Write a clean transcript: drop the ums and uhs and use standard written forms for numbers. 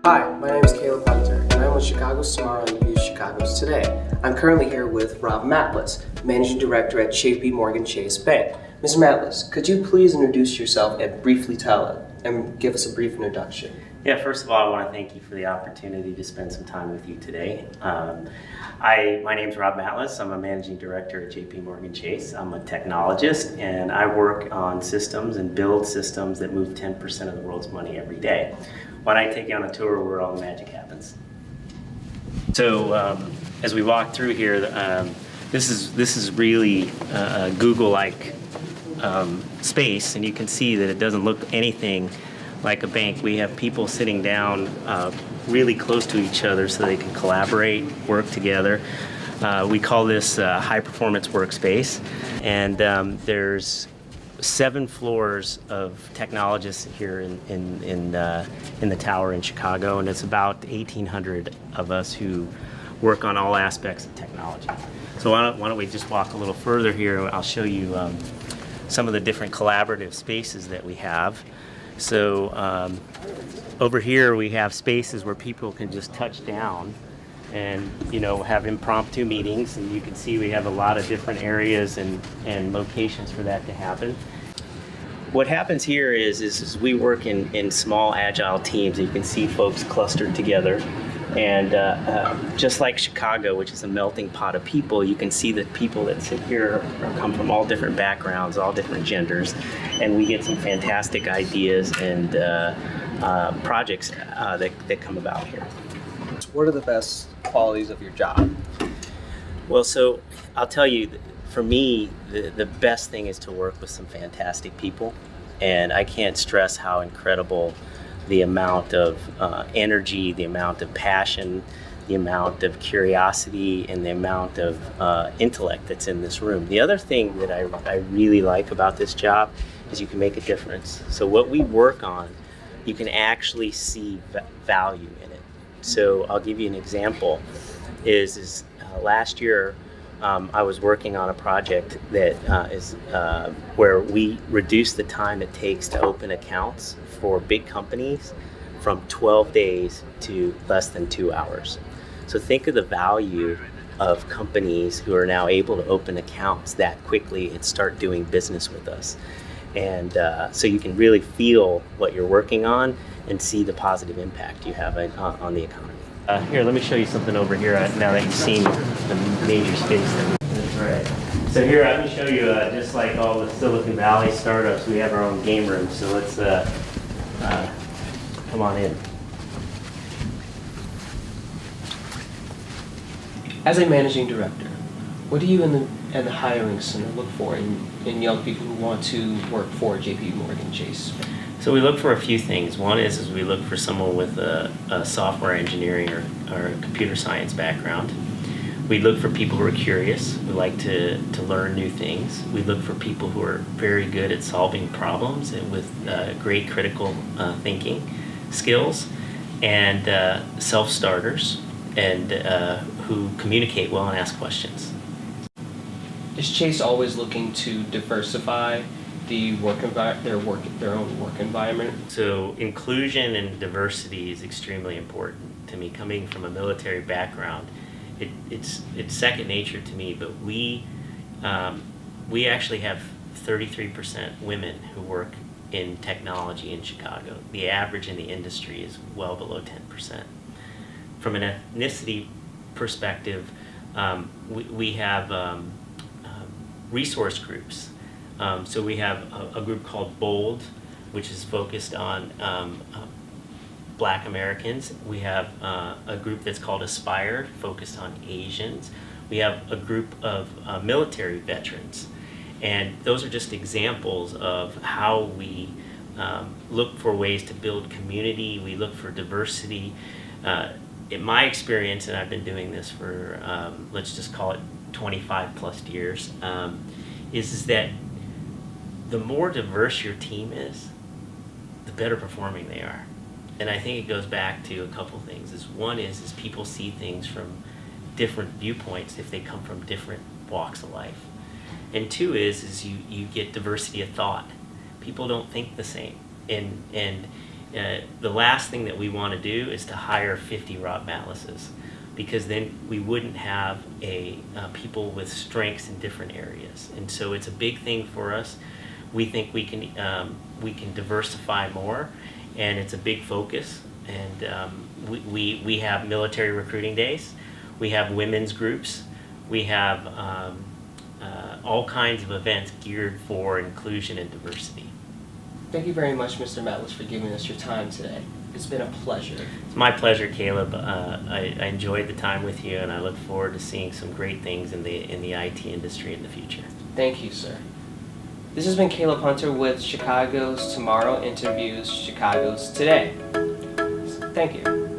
Hi, my name is Caleb Hunter, and I'm with Chicago's Tomorrow and Use Chicago's Today. I'm currently here with Robert Matles, Managing Director at JP Morgan Chase Bank. Mr. Matles, could you please introduce yourself and briefly tell it and give us a brief introduction? Yeah, first of all, I want to thank you for the opportunity to spend some time with you today. My name is Rob Matles. I'm a Managing Director at JP Morgan Chase. I'm a technologist, and I work on systems and build systems that move 10% of the world's money every day. Why don't I take you on a tour where all the magic happens? So as we walk through here, this is really a Google-like space, and you can see that it doesn't look anything like a bank. We have people sitting down really close to each other so they can collaborate, work together. We call this a high-performance workspace, and there's 7 floors of technologists here in the tower in Chicago, and it's about 1,800 of us who work on all aspects of technology. So why don't we just walk a little further here, and I'll show you some of the different collaborative spaces that we have. So over here we have spaces where people can just touch down and have impromptu meetings, and you can see we have a lot of different areas and locations for that to happen. What happens here is we work in small agile teams. You can see folks clustered together, and just like Chicago, which is a melting pot of people, you can see that people that sit here come from all different backgrounds, all different genders, and we get some fantastic ideas and projects that come about here. What are the best qualities of your job? Well, so I'll tell you, for me, the best thing is to work with some fantastic people, and I can't stress how incredible the amount of energy, the amount of passion, the amount of curiosity, and the amount of intellect that's in this room. The other thing that I really like about this job is you can make a difference. So what we work on, you can actually see value in it. So I'll give you an example. Is last year I was working on a project that is where we reduced the time it takes to open accounts for big companies from 12 days to less than 2 hours. So think of the value of companies who are now able to open accounts that quickly and start doing business with us. And so you can really feel what you're working on and see the positive impact you have on the economy. Here, let me show you something over here now that you've seen the major space. That's right. So here, let me show you, just like all the Silicon Valley startups, we have our own game room. So let's come on in. As a managing director, what do you and the hiring center look for in young people who want to work for JP Morgan Chase? So we look for a few things. One is we look for someone with a software engineering or computer science background. We look for people who are curious. We like to learn new things. We look for people who are very good at solving problems and with great critical thinking skills, and self-starters, and who communicate well and ask questions. Is Chase always looking to diversify the their own work environment? So inclusion and diversity is extremely important to me. Coming from a military background, it's second nature to me. But we actually have 33% women who work in technology in Chicago. The average in the industry is well below 10%. From an ethnicity perspective, we have resource groups. So we have a group called BOLD, which is focused on Black Americans. We have a group that's called Aspire, focused on Asians. We have a group of military veterans. And those are just examples of how we look for ways to build community. We look for diversity. In my experience, and I've been doing this for, let's just call it 25 plus years, is that the more diverse your team is, the better performing they are. And I think it goes back to a couple things. One is people see things from different viewpoints if they come from different walks of life. And two is you get diversity of thought. People don't think the same. And the last thing that we want to do is to hire 50 Rob Matleses, because then we wouldn't have people with strengths in different areas. And so it's a big thing for us. We think we can diversify more, and it's a big focus. And we have military recruiting days, we have women's groups, we have all kinds of events geared for inclusion and diversity. Thank you very much, Mr. Matles, for giving us your time today. It's been a pleasure. It's my pleasure, Caleb. I enjoyed the time with you, and I look forward to seeing some great things in the IT industry in the future. Thank you, sir. This has been Caleb Hunter with Chicago's Tomorrow Interviews, Chicago's Today. Thank you.